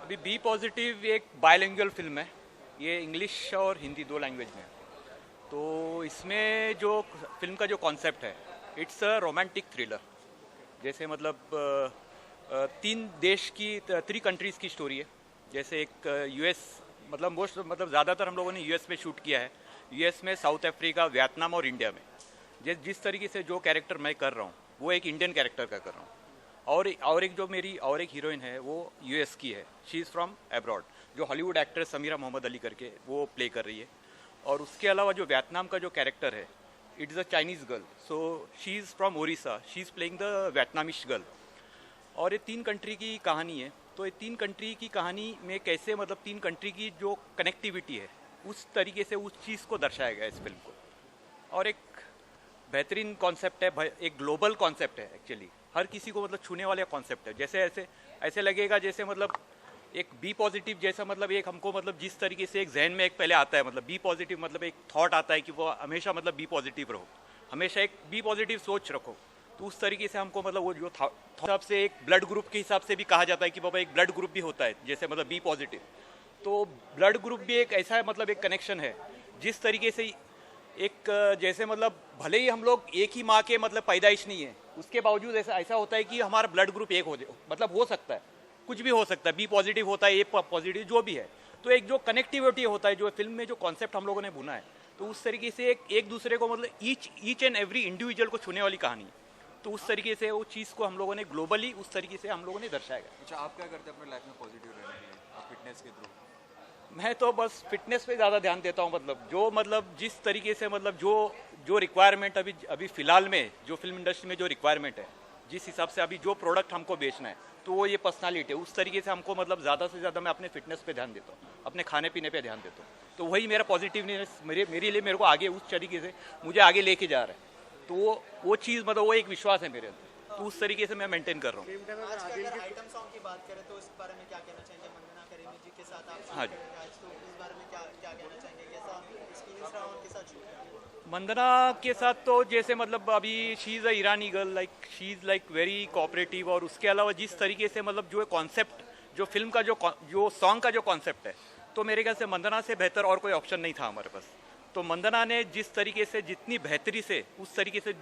अभी B positive एक bilingual film है। ये इंग्लिश और हिंदी दो लैंग्वेज में है। तो इसमें जो फिल्म का जो कॉन्सेप्ट है, इट्स अ रोमांटिक थ्रिलर। जैसे मतलब तीन देश की, थ्री कंट्रीज़ की स्टोरी है। जैसे एक यूएस, मतलब ज़्यादातर हम लोगों ने यूएस में शूट किया है। यूएस में, साउथ अफ्रीका, वियतनाम और इंडिया में। जिस तरीके से जो कैरेक्टर मैं कर रहा हूँ वो एक इंडियन कैरेक्टर का कर रहा हूँ। और एक जो मेरी और एक हीरोइन है वो यूएस की है। शी इज़ फ्रॉम अब्रॉड, जो हॉलीवुड एक्ट्रेस समीरा मोहम्मद अली करके वो प्ले कर रही है। और उसके अलावा जो वियतनाम का जो कैरेक्टर है, it is a Chinese girl, so she is from Odisha, she is playing the Vietnamese girl. और ये तीन कंट्री की कहानी है। तो ये तीन कंट्री की कहानी में कैसे, मतलब तीन कंट्री की जो कनेक्टिविटी है उस तरीके से उस चीज़ को दर्शाया गया इस फिल्म को। और एक बेहतरीन कॉन्सेप्ट है, एक ग्लोबल कॉन्सेप्ट है एक्चुअली, हर किसी को मतलब छूने वाला कॉन्सेप्ट है। जैसे ऐसे लगेगा जैसे मतलब एक बी पॉजिटिव जैसा, मतलब एक हमको मतलब जिस तरीके से एक जहन में एक पहले आता है, मतलब बी पॉजिटिव मतलब एक थॉट आता है कि वो हमेशा मतलब बी पॉजिटिव रहो, हमेशा एक बी पॉजिटिव सोच रखो। तो उस तरीके से हमको मतलब वो जो हिसाब से एक ब्लड ग्रुप के हिसाब से भी कहा जाता है कि बाबा एक ब्लड ग्रुप भी होता है जैसे मतलब बी पॉजिटिव। तो ब्लड ग्रुप भी एक ऐसा मतलब एक कनेक्शन है जिस तरीके से एक जैसे मतलब भले ही हम लोग एक ही माँ के मतलब पैदाइश नहीं है, उसके बावजूद ऐसा होता है कि हमारा ब्लड ग्रुप एक हो सकता है, कुछ भी हो सकता है, बी पॉजिटिव होता है, ए पॉजिटिव जो भी है। तो एक जो कनेक्टिविटी होता है, जो फिल्म में जो कॉन्सेप्ट हम लोगों ने बुना है, तो उस तरीके से एक दूसरे को मतलब ईच एंड एवरी इंडिविजुअल को छूने वाली कहानी है। तो उस तरीके से वो चीज़ को हम लोगों ने ग्लोबली उस तरीके से हम लोगों ने दर्शाया गया। अच्छा, आप क्या करते हैं अपने लाइफ में पॉजिटिव रहने के लिए, आप फिटनेस के थ्रू? मैं तो बस फिटनेस पे ज़्यादा ध्यान देता हूँ। मतलब जिस तरीके से मतलब जो रिक्वायरमेंट अभी फ़िलहाल में जो फिल्म इंडस्ट्री में जो रिक्वायरमेंट है, जिस हिसाब से अभी जो प्रोडक्ट हमको बेचना है, तो वो ये पर्सनालिटी है। उस तरीके से हमको मतलब ज़्यादा से ज़्यादा मैं अपने फिटनेस पे ध्यान देता हूँ, अपने खाने पीने पे ध्यान देता हूँ। तो वही मेरा पॉजिटिवनेस मेरे लिए मेरे को आगे उस तरीके से मुझे आगे लेके जा रहा है। तो वो चीज़ मतलब वो एक विश्वास है मेरे अंदर, तो उस तरीके से मैं मेंटेन कर रहा हूँ। आइटम सॉन्ग की बात करें तो इस बारे में क्या कहना चाहेंगे? वंदना करीमी जी के साथ आप हाँ आज, तो इस बारे में क्या क्या कहना चाहेंगे? कैसा एक्सपीरियंस रहा उनके साथ शूट करके? वंदना के साथ तो जैसे मतलब अभी she is a Irani girl, she is very cooperative. और उसके अलावा जिस तरीके से मतलब जो कॉन्सेप्ट, जो फिल्म का जो सॉन्ग का जो कॉन्सेप्ट है, तो मेरे ख्याल से वंदना से बेहतर और कोई ऑप्शन नहीं था हमारे पास। तो वंदना ने जिस तरीके से जितनी बेहतरी से उस तरीके से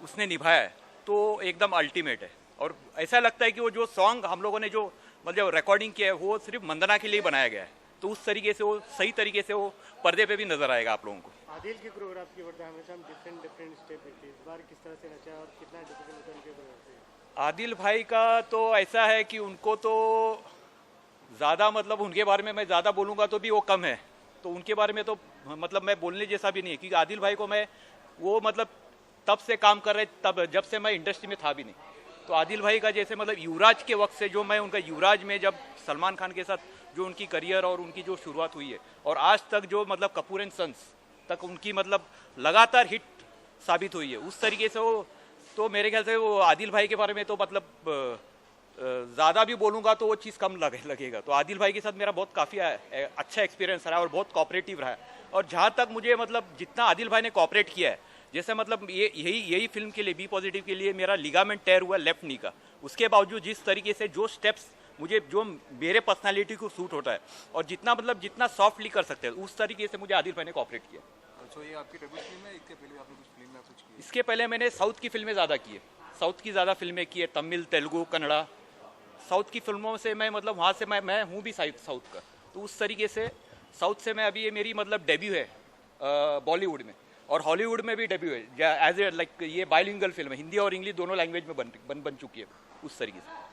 उसने निभाया है, तो एकदम अल्टीमेट है। और ऐसा लगता है कि वो जो सॉन्ग हम लोगों ने जो मतलब रिकॉर्डिंग किया है, वो सिर्फ वंदना के लिए बनाया गया है। तो उस तरीके से वो सही तरीके से वो पर्दे पे भी नजर आएगा आप लोगों को। आदिल की कोरियोग्राफ की वजह हमेशा हम डिफरेंट स्टेप देखते हैं, इस बार किस तरह से रचा और कितना डिफिकल्ट उनके कोरियोग्राफी? आदिल भाई का तो ऐसा है कि उनको तो ज़्यादा मतलब उनके बारे में मैं ज़्यादा बोलूँगा तो भी वो कम है। तो उनके बारे में तो मतलब मैं बोलने जैसा भी नहीं है, क्योंकि आदिल भाई को मैं वो मतलब तब से काम कर रहे तब जब से मैं इंडस्ट्री में था भी नहीं। तो आदिल भाई का जैसे मतलब युवराज के वक्त से जो मैं उनका युवराज में जब सलमान खान के साथ जो उनकी करियर और उनकी जो शुरुआत हुई है, और आज तक जो मतलब कपूर एंड सन्स तक उनकी मतलब लगातार हिट साबित हुई है, उस तरीके से वो तो मेरे ख्याल से वो आदिल भाई के बारे में तो मतलब ज़्यादा भी बोलूँगा तो वो चीज़ कम लगेगा। तो आदिल भाई के साथ मेरा बहुत काफ़ी अच्छा एक्सपीरियंस रहा और बहुत कोऑपरेटिव रहा है। और जहाँ तक मुझे मतलब जितना आदिल भाई ने कोऑपरेट किया है, जैसे मतलब यही फिल्म के लिए बी पॉजिटिव के लिए मेरा लिगामेंट टेयर हुआ लेफ्ट नी का, उसके बावजूद जिस तरीके से जो स्टेप्स मुझे जो मेरे पर्सनालिटी को सूट होता है और जितना सॉफ्टली कर सकते हैं, उस तरीके से मुझे आदिल भाई ने कोऑपरेट किया। अच्छा, ये आपकी डेब्यू फिल्म है? इसके पहले आपने कुछ फिल्म में कुछ की? इसके पहले मैंने साउथ की फिल्में ज़्यादा की है, साउथ की ज़्यादा फिल्में की है, तमिल, तेलुगु, कन्नड़ा। साउथ की फिल्मों से मैं मतलब वहाँ से मैं हूँ भी साउथ का, तो उस तरीके से साउथ से मैं अभी ये मेरी मतलब डेब्यू है बॉलीवुड में, और हॉलीवुड में भी डेब्यू है एज ए ये बाइलिंगुअल फिल्म है, हिंदी और इंग्लिश दोनों लैंग्वेज में बन चुकी है उस तरीके से।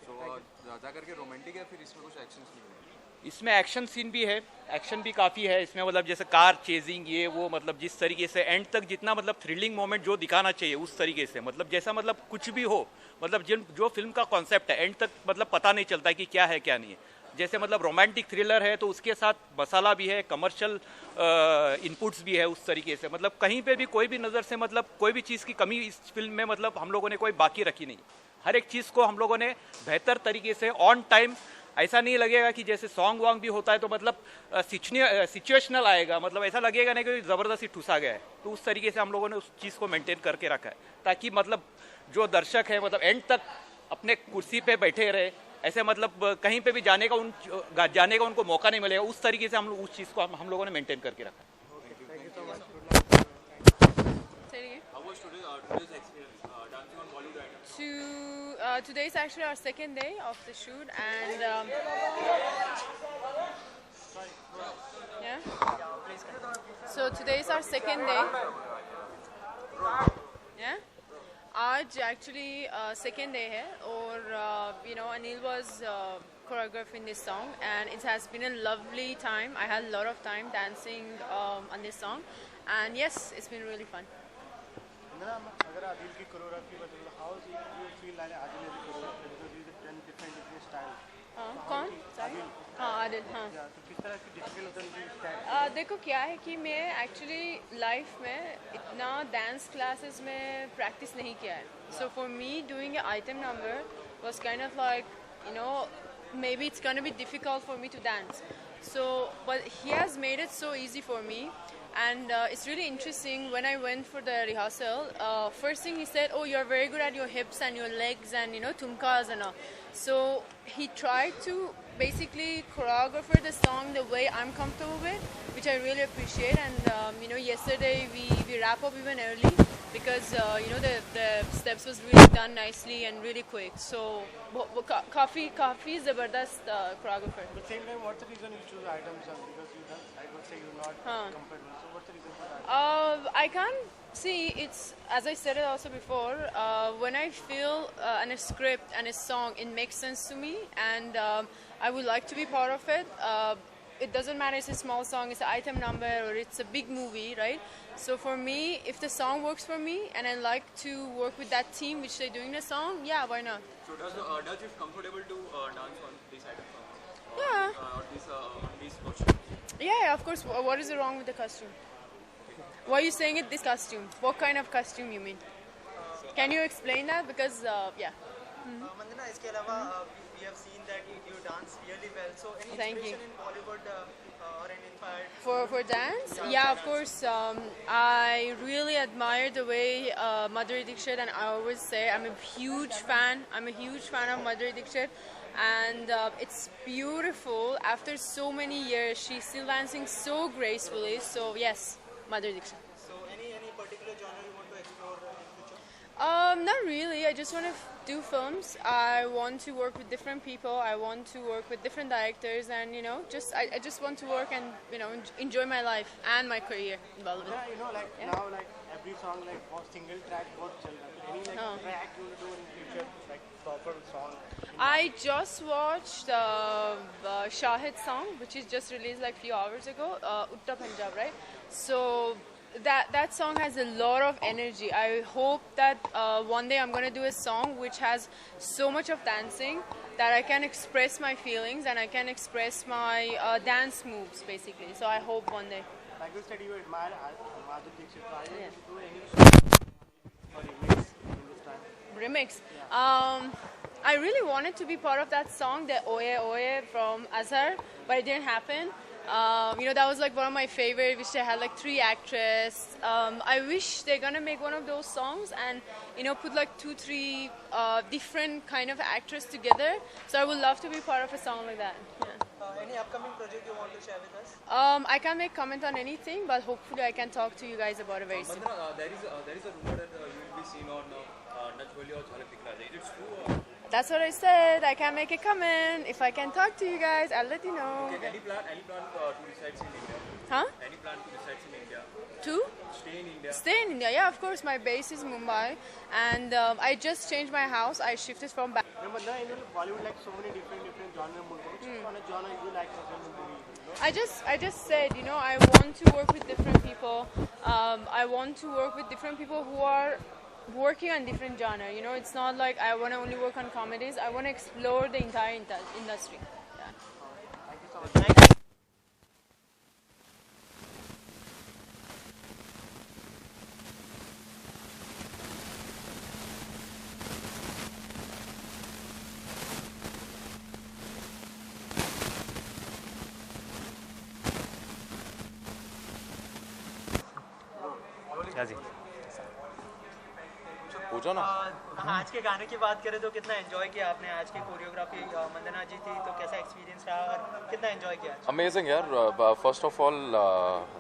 तो ज़्यादा करके रोमांटिक है, फिर इसमें कुछ एक्शन सीन है? इसमें एक्शन सीन भी है, एक्शन भी काफ़ी है इसमें, मतलब जैसे कार चेजिंग ये वो, मतलब जिस तरीके से एंड तक जितना मतलब थ्रिलिंग मोमेंट जो दिखाना चाहिए उस तरीके से, मतलब जैसा मतलब कुछ भी हो, मतलब जो फिल्म का कॉन्सेप्ट है एंड तक मतलब पता नहीं चलता कि क्या है क्या नहीं है। जैसे मतलब रोमांटिक थ्रिलर है तो उसके साथ मसाला भी है, कमर्शियल इनपुट्स भी है, उस तरीके से मतलब कहीं पे भी कोई भी नज़र से मतलब कोई भी चीज़ की कमी इस फिल्म में मतलब हम लोगों ने कोई बाकी रखी नहीं। हर एक चीज़ को हम लोगों ने बेहतर तरीके से ऑन टाइम, ऐसा नहीं लगेगा कि जैसे सॉन्ग वॉन्ग भी होता है तो मतलब सिचुएशनल आएगा, मतलब ऐसा लगेगा नहीं कि ज़बरदस्ती ठुसा गया है। तो उस तरीके से हम लोगों ने उस चीज़ को मेंटेन करके रखा है, ताकि मतलब जो दर्शक है मतलब एंड तक अपने कुर्सी पे बैठे रहे, ऐसे मतलब कहीं पे भी जाने का उनको मौका नहीं मिलेगा। उस तरीके से हम लोग उस चीज़ को हम लोगों ने मेंटेन करके रखा है। Today is actually our second day of the shoot, and yeah. So today is our second day. Yeah. आज actually second day है, और you know Anil was choreographing this song, and it has been a lovely time. I had a lot of time dancing on this song, and yes, it's been really fun. अगर आदिल की choreography बदल, how do you feel like Adil is choreographer because he is different style? कौन? Sorry? हाँ, आदिल, हाँ। तो किस तरह की डिफिकल्ट होता है उनकी स्टाइल? देखो क्या है कि मैं एक्चुअली लाइफ में इतना डांस क्लासेस में प्रैक्टिस नहीं किया है, so for me doing a item number was kind of like you know maybe it's gonna be difficult for me to dance, so but he has made it so easy for me. And it's really interesting, when I went for the rehearsal, first thing he said, oh, you're very good at your hips and your legs and, you know, tumkas and all. So he tried to basically choreograph the song the way I'm comfortable with, which I really appreciate. And, you know, yesterday we wrap up even early because you know the steps was really done nicely and really quick. So काफी ज़बरदस्त choreographer. But same time, what's the reason you choose item song? Because you done, I would say you're not comfortable. So what's the reason for that? I can't see. It's as I said it also before. When I feel in a script and a song, it makes sense to me, and I would like to be part of it. It doesn't matter if it's a small song, it's an item number, or it's a big movie, right? So for me, if the song works for me and I like to work with that team which they're doing the song, yeah, why not? So does it comfortable to dance on these item songs? Yeah. Or these costumes? Yeah, of course. What is wrong with the costume? Why are you saying it this costume? What kind of costume you mean? Can you explain that? Because, yeah. Mandana, इसके अलावा we have seen that you dance really well. So any Thank you. inspiration in Bollywood or any inspired? For dance? Yeah, of course. I really admire the way Madhuri Dixit, and I always say I'm a huge fan. I'm a huge fan of Madhuri Dixit, and it's beautiful. After so many years, she's still dancing so gracefully. So yes, Madhuri Dixit. So any particular genre you want to explore in future? Not really. I just want to do films. I want to work with different people. I want to work with different directors, and you know, I just want to work and enjoy my life and my career in Bollywood. Yeah, you know, like now, like every song, like was single track, was chal raha hai. Any like track you will do in future, like proper song. I just watched Shahid's song, which is just released like few hours ago, Utta Punjab, right? So that song has a lot of energy. I hope that one day I'm gonna do a song which has so much of dancing that I can express my feelings and I can express my dance moves basically. So I hope one day. Like you said, you admire Madhuri Dixit. So are you going to do any song or remix in this time? Remix. I really wanted to be part of that song, the Oye Oye from Azhar, but it didn't happen. That was like one of my favorite, which they had like 3 actresses. I wish they're gonna make one of those songs and put like 2-3 different kind of actors together. So I would love to be part of a song like that. Yeah. Any upcoming project you want to share with us? I can't make comment on anything, but hopefully I can talk to you guys about it very soon. Mandana, there is a rumor that you will be seen on Nach Boli or Jhalak Dikh Raja. Is it true? That's what I said. I can't make a comment. If I can talk to you guys, I'll let you know. Okay, any plan to reside in India? Huh? Any plan to reside in India? To? Stay in India? Stay in India. Yeah, of course. My base is Mumbai, and I just changed my house. I shifted from back. No, but now in Bollywood, like so many different genre movies. Which one genre you like as well in movie? I just said, I want to work with different people. I want to work with different people who are working on different genre. It's not like I want to only work on comedies. I want to explore the entire industry. Yeah. Thank you so much. जी पूछो ना। आज के गाने की बात करें तो कितना एंजॉय किया आपने? आज की कोरियोग्राफी मंदना जी थी, तो कैसा एक्सपीरियंस रहा और कितना एंजॉय किया? अमेजिंग यार। First of all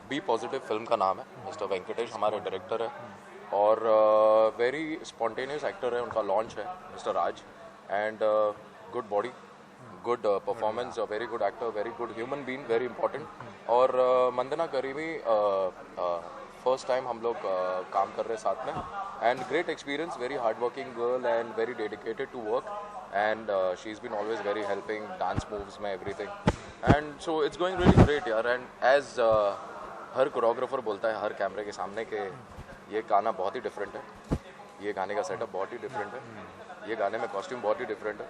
B positive film का नाम है। मिस्टर वेंकटेश हमारे डायरेक्टर है और वेरी स्पॉन्टेनियस एक्टर है। उनका लॉन्च है mister Raj and good body, good performance, very good actor, very good human being, very important. और मंदना करीमी फर्स्ट टाइम हम लोग काम कर रहे हैं साथ में and great experience. Very hard working girl and very dedicated to work and she is been always very helping dance moves में everything and so it's going really great यार। एंड एज हर कोरियोग्राफर बोलता है हर कैमरे के सामने कि ये गाना बहुत ही डिफरेंट है, ये गाने का सेटअप बहुत ही डिफरेंट है, ये गाने में कॉस्ट्यूम बहुत ही डिफरेंट है,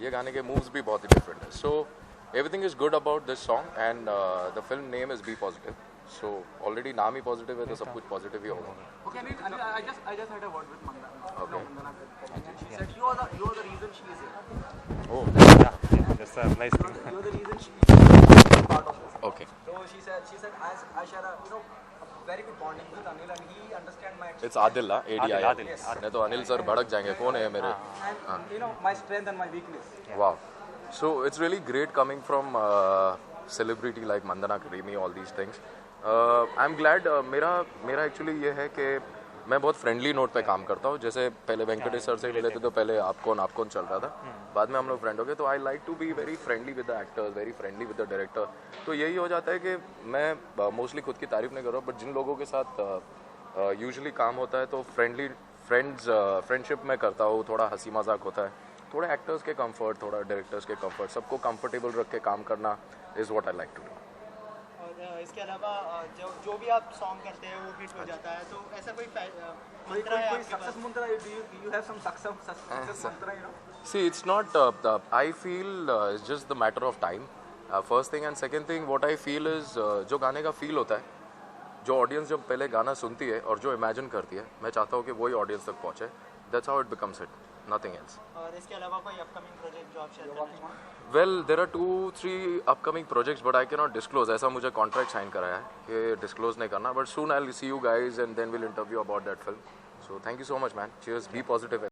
ये गाने के मूव्स भी बहुत ही डिफरेंट है। So everything is good about this song and the film name is be positive. So already नाम ही पॉजिटिव है तो सब कुछ पॉजिटिव ही होगा। Okay, Anil, I just had a word with Mandana. Okay. She said you are the reason she is here. Oh, yeah, that's a nice thing. You are the reason she is part of this. okay. So she said I share a very good bonding with Anil and he understand my It's Adil, ADI. Adil. नहीं तो Anil sir भड़क जाएंगे, कौन है मेरे? and my strength and my weakness. Wow. So it's really great coming from celebrity like Mandana Karimi, all these things. I'm glad मेरा actually ये है कि मैं बहुत फ्रेंडली नोट पे काम करता हूँ. जैसे पहले वेंकटेश सर से मिले थे तो पहले आप कौन चल रहा था, बाद में हम लोग फ्रेंड हो गए. तो I like to be very friendly with the actors, very friendly with the director. तो यही हो जाता है कि मैं मोस्टली खुद की तारीफ नहीं कर रहा हूँ, बट जिन लोगों के साथ यूजुअली काम होता है तो फ्रेंडशिप में करता हूँ. थोड़ा हंसी मजाक होता है, थोड़ा एक्टर्स के कंफर्ट, थोड़ा डायरेक्टर्स के कंफर्ट, सबको कंफर्टेबल रख के काम करना is what I like to do. और इसके अलावा जो भी आप सॉन्ग करते हैं वो हिट हो जाता है, तो ऐसा कोई मंत्र है कोई आपके पास? सक्सेस मंत्र, do you have some success mantra, you know? See, it's not. I feel it's just the matter of time. First thing and second thing, what I feel is जो गाने का फील होता है, जो ऑडियंस जब पहले गाना सुनती है और जो इमेजिन करती है, मैं चाहता हूँ कि वही ऑडियंस तक पहुँचे. That's how it becomes it. Nothing else. और इसके अलावा कोई अपकमिंग प्रोजेक्ट जो आप शेयर करना चाहें? Well, there are 2-3 upcoming projects, but I cannot disclose. ऐसा मुझे कॉन्ट्रैक्ट साइन कराया है कि डिस्क्लोज नहीं करना. But soon I'll see you guys and then we'll interview about that film. So thank you so much, man. Cheers. Be positive.